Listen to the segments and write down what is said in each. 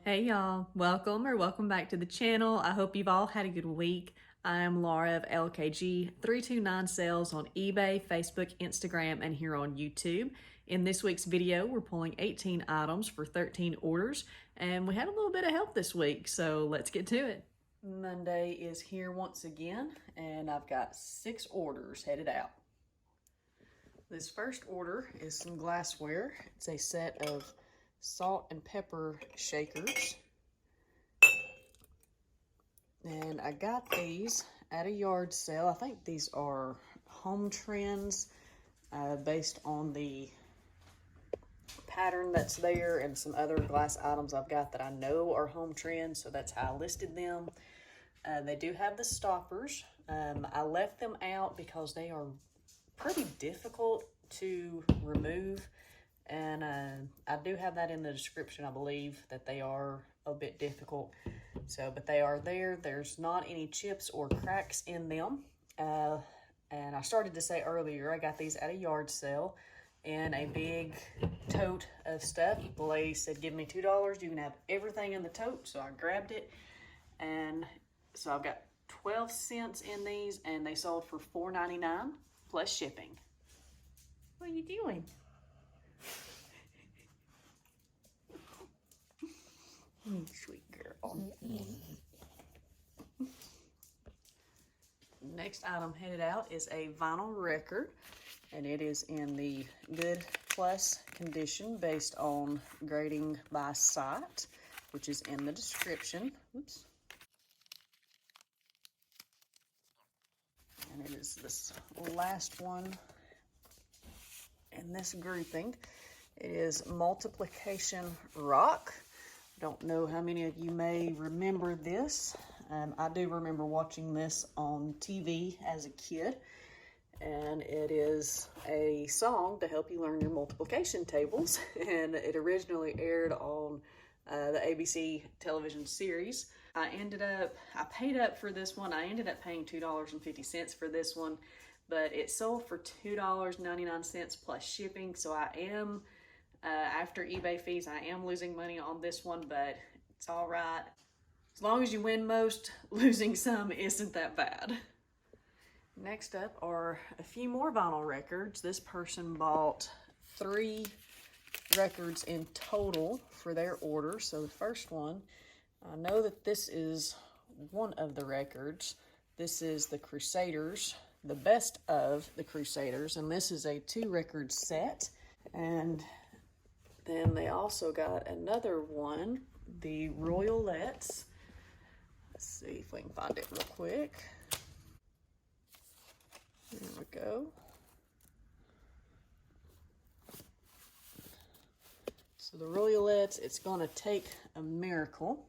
Hey y'all, welcome back to the channel. I hope you've all had a good week. I am Laura of LKG 329 Sales on eBay, Facebook, Instagram, and here on YouTube. In this week's video, we're pulling 18 items for 13 orders, and we had a little bit of help this week, so let's get to it. Monday is here once again, and I've got 6 orders headed out. This first order is some glassware. It's a set of salt and pepper shakers, and I got these at a yard sale. I think these are home trends based on the pattern that's there and some other glass items I've got that I know are home trends, so that's how I listed them. They do have the stoppers. I left them out because they are pretty difficult to remove. And I do have that in the description, I believe, that they are a bit difficult. So, but they are there. There's not any chips or cracks in them. And I started to say earlier, I got these at a yard sale in a big tote of stuff. The lady said, give me $2. You can have everything in the tote. So I grabbed it. And so I've got 12 cents in these, and they sold for $4.99 plus shipping. What are you doing? Sweet girl. Next item headed out is a vinyl record, and it is in the good plus condition based on grading by sight, which is in the description. Oops. And it is this last one in this grouping. It is Multiplication Rock. Don't know how many of you may remember this. I do remember watching this on TV as a kid, and it is a song to help you learn your multiplication tables, and it originally aired on the ABC television series. I paid up for this one. I ended up paying $2.50 for this one, but it sold for $2.99 plus shipping, so I am after eBay fees, I am losing money on this one, but it's all right. As long as you win most, losing some isn't that bad. Next up are a few more vinyl records. This person bought 3 records in total for their order. So the first one, I know that this is one of the records. This is the Crusaders, the best of the Crusaders, and this is a 2-record set. And then they also got another one, the Royalettes. Let's see if we can find it real quick. There we go. So the Royalettes, it's gonna take a miracle.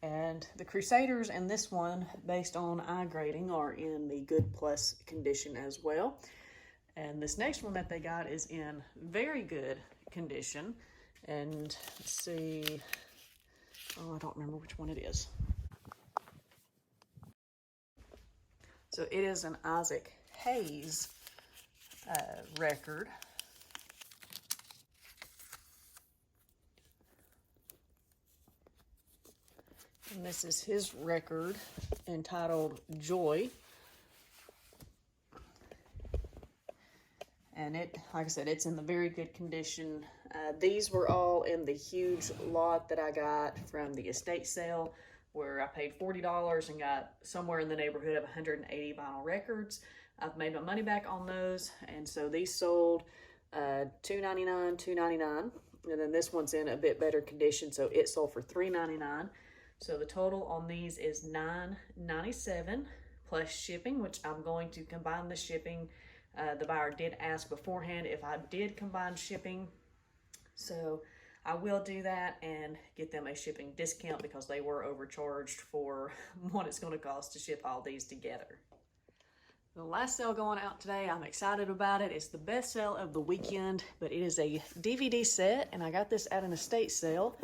And the Crusaders and this one, based on eye grading, are in the good plus condition as well. And this next one that they got is in very good condition. And let's see, oh, I don't remember which one it is. So it is an Isaac Hayes record. And this is his record entitled Joy. And it, like I said, it's in the very good condition. These were all in the huge lot that I got from the estate sale, where I paid $40 and got somewhere in the neighborhood of 180 vinyl records. I've made my money back on those, and so these sold $2.99, $2.99, and then this one's in a bit better condition, so it sold for $3.99. So the total on these is $9.97 plus shipping, which I'm going to combine the shipping. The buyer did ask beforehand if I did combine shipping, so I will do that and get them a shipping discount because they were overcharged for what it's going to cost to ship all these together. The last sale going out today, I'm excited about it. It's the best sale of the weekend, but it is a DVD set, and I got this at an estate sale.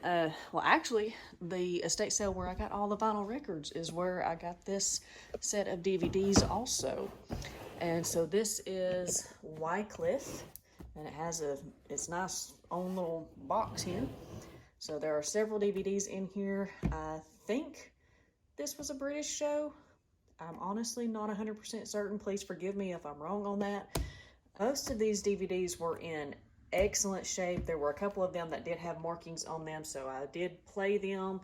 Well, actually, the estate sale where I got all the vinyl records is where I got this set of DVDs also. And so this is Wycliffe, and it has its nice own little box here. So there are several DVDs in here. I think this was a British show. I'm honestly not 100% certain. Please forgive me if I'm wrong on that. Most of these DVDs were in excellent shape. There were a couple of them that did have markings on them, so I did play them.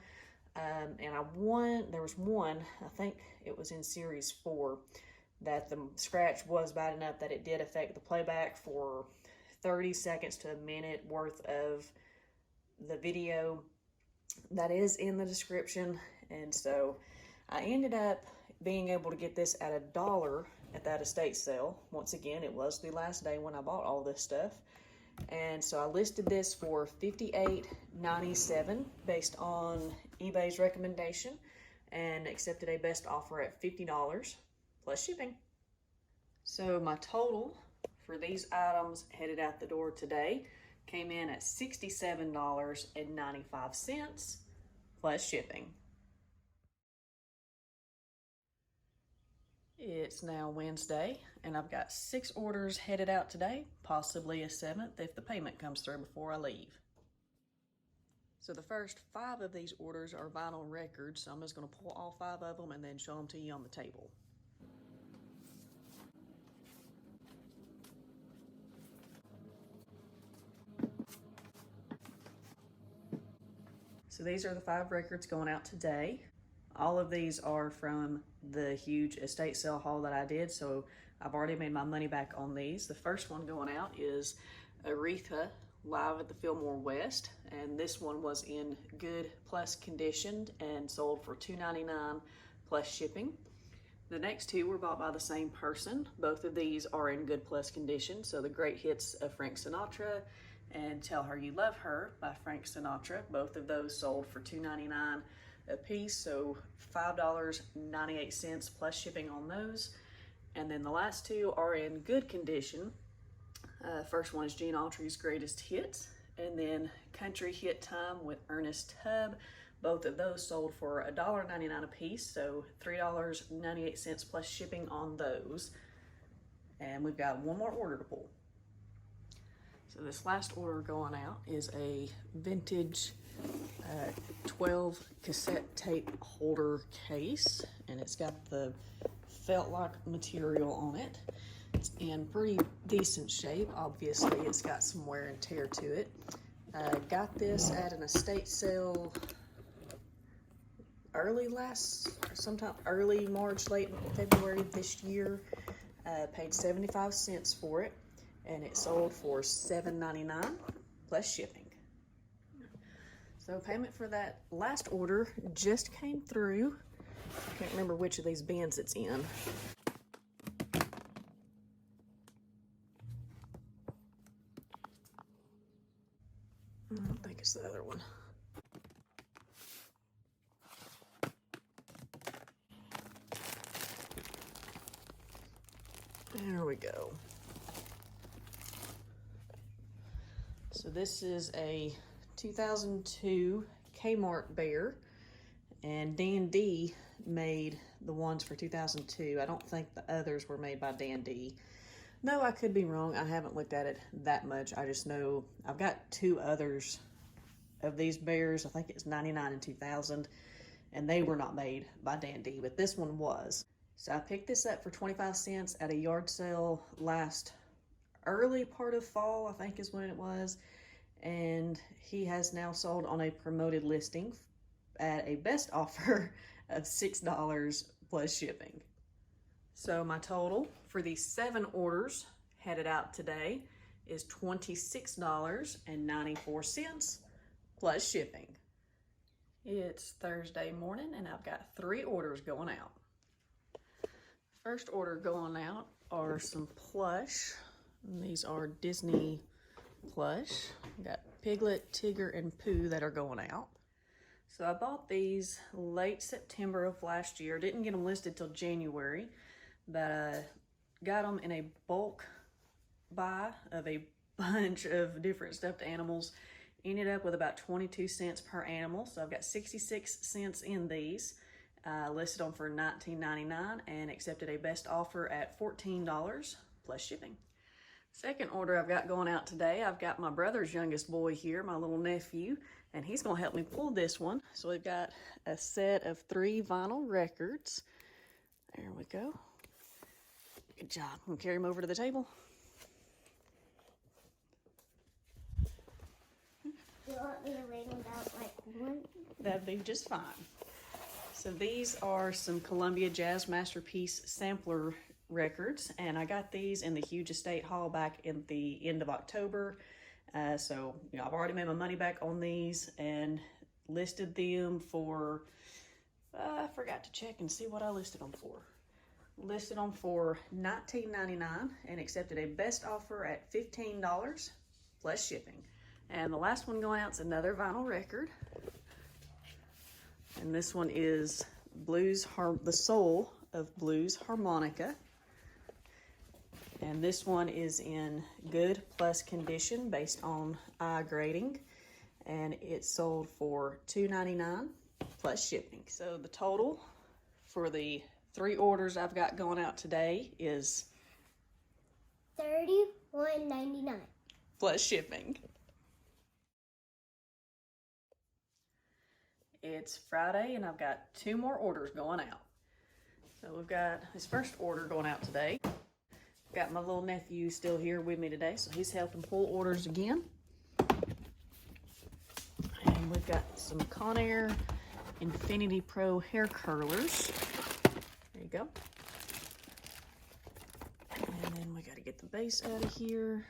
And there was one, I think it was in series 4, that the scratch was bad enough that it did affect the playback for 30 seconds to a minute worth of the video. That is in the description. And so I ended up being able to get this at $1 at that estate sale. Once again, it was the last day when I bought all this stuff. And so I listed this for $58.97 based on eBay's recommendation and accepted a best offer at $50 plus shipping. So my total for these items headed out the door today came in at $67.95 plus shipping. It's now Wednesday, and I've got 6 orders headed out today, possibly a 7th if the payment comes through before I leave. So the first 5 of these orders are vinyl records, so I'm just going to pull all 5 of them and then show them to you on the table. So these are the 5 records going out today. All of these are from the huge estate sale haul that I did, so I've already made my money back on these. The first one going out is Aretha live at the Fillmore West, and this one was in good plus condition and sold for $2.99 plus shipping. The next 2 were bought by the same person. Both of these are in good plus condition, so the great hits of Frank Sinatra and Tell Her You Love Her by Frank Sinatra. Both of those sold for $2.99 a piece, so $5.98 plus shipping on those. And then the last 2 are in good condition. First one is Gene Autry's Greatest Hits, and then Country Hit Time with Ernest Tubb. Both of those sold for $1.99 a piece, so $3.98 plus shipping on those. And we've got one more order to pull. So this last order going out is a vintage 12 cassette tape holder case, and it's got the felt-like material on it. It's in pretty decent shape. Obviously, it's got some wear and tear to it. Got this at an estate sale sometime early March, late February this year. Paid 75 cents for it, and it sold for $7.99 plus shipping. So payment for that last order just came through. I can't remember which of these bins it's in. I don't think it's the other one. There we go. So this is a 2002 Kmart Bear, and Dan D made the ones for 2002. I don't think the others were made by Dan D. No, I could be wrong. I haven't looked at it that much. I just know I've got 2 others of these bears. I think it's 99 and 2000, and they were not made by Dan D, but this one was. So I picked this up for 25 cents at a yard sale last early part of fall, I think is when it was. And he has now sold on a promoted listing at a best offer of $6 plus shipping. So my total for these 7 orders headed out today is $26.94 plus shipping. It's Thursday morning, and I've got 3 orders going out. First order going out are some plush. And these are Disney plush. Got Piglet, Tigger, and Pooh that are going out. So I bought these late September of last year. Didn't get them listed till January, but I got them in a bulk buy of a bunch of different stuffed animals. Ended up with about 22 cents per animal, so I've got 66 cents in these. Listed them for $19.99 and accepted a best offer at $14 plus shipping. Second order I've got going out today, I've got my brother's youngest boy here, my little nephew, and he's gonna help me pull this one. So we've got a set of 3 vinyl records. There we go. Good job. I'm gonna carry him over to the table. Do you want me to read them out like one? That'd be just fine. So these are some Columbia Jazz Masterpiece sampler records, and I got these in the Huge Estate haul back in the end of October. So I've already made my money back on these and listed them for, I forgot to check and see what I listed them for. Listed them for $19.99 and accepted a best offer at $15 plus shipping. And the last one going out is another vinyl record. And this one is The Soul of Blues Harmonica. And this one is in good plus condition based on I grading. And it sold for $2.99 plus shipping. So the total for the 3 orders I've got going out today is $31.99 plus shipping. It's Friday and I've got 2 more orders going out. So we've got this first order going out today. Got my little nephew still here with me today, so he's helping pull orders again. And we've got some Conair Infinity Pro hair curlers. There you go. And then we got to get the base out of here.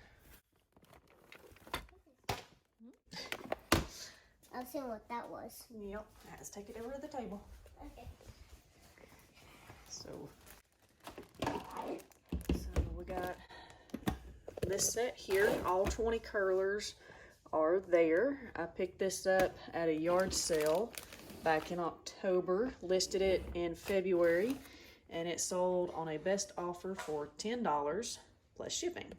I was seeing what that was. Yep, let's take it over to the table. Okay. So we got this set here. All 20 curlers are there. I picked this up at a yard sale back in October, listed it in February, and it sold on a best offer for $10 plus shipping.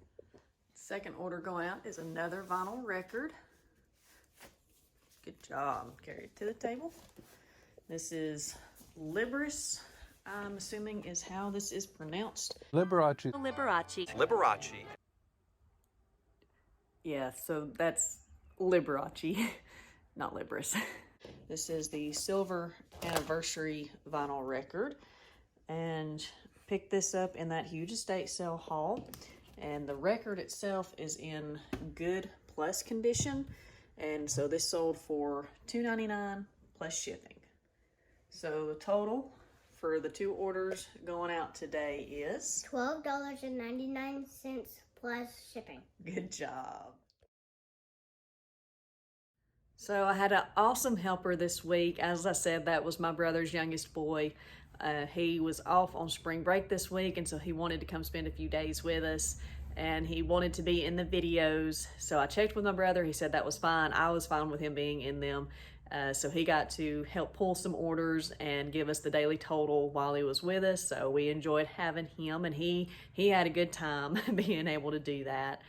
Second order going out is another vinyl record. Good job. Carry it to the table. This is Liberace, I'm assuming is how this is pronounced. Liberace. Liberace. Liberace. Yeah, so that's Liberace, not Liberace. This is the silver anniversary vinyl record, and picked this up in that Huge Estate sale haul. And the record itself is in good plus condition. And so this sold for $2.99 plus shipping. So the total for the 2 orders going out today is $12.99 plus shipping. Good job. So I had an awesome helper this week. As I said, that was my brother's youngest boy. He was off on spring break this week, and so he wanted to come spend a few days with us. And he wanted to be in the videos. So I checked with my brother. He said that was fine. I was fine with him being in them. So he got to help pull some orders and give us the daily total while he was with us. So we enjoyed having him, and he had a good time being able to do that.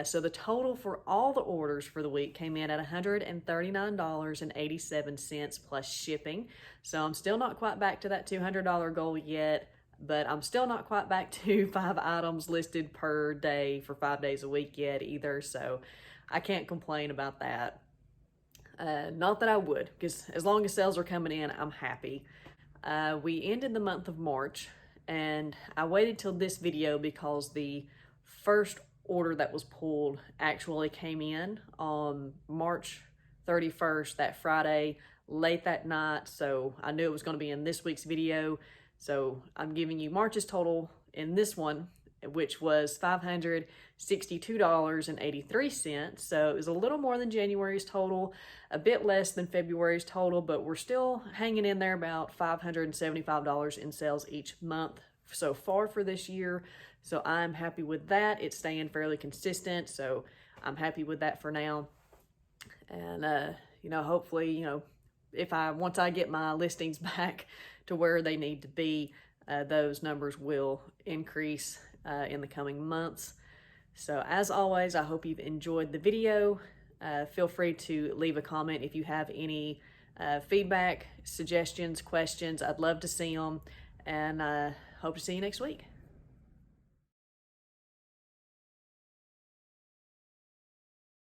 So the total for all the orders for the week came in at $139.87 plus shipping. So I'm still not quite back to that $200 goal yet, but I'm still not quite back to 5 items listed per day for 5 days a week yet either, so I can't complain about that. Not that I would, because as long as sales are coming in, I'm happy. We ended the month of March, and I waited till this video because the first order that was pulled actually came in on March 31st, that Friday, late that night, so I knew it was going to be in this week's video. So I'm giving you March's total in this one, which was $562.83. So it was a little more than January's total, a bit less than February's total, but we're still hanging in there about $575 in sales each month so far for this year. So I'm happy with that. It's staying fairly consistent, so I'm happy with that for now. And, hopefully, once I get my listings back to where they need to be, those numbers will increase in the coming months. So as always, I hope you've enjoyed the video. Feel free to leave a comment if you have any feedback, suggestions, questions. I'd love to see them, and hope to see you next week.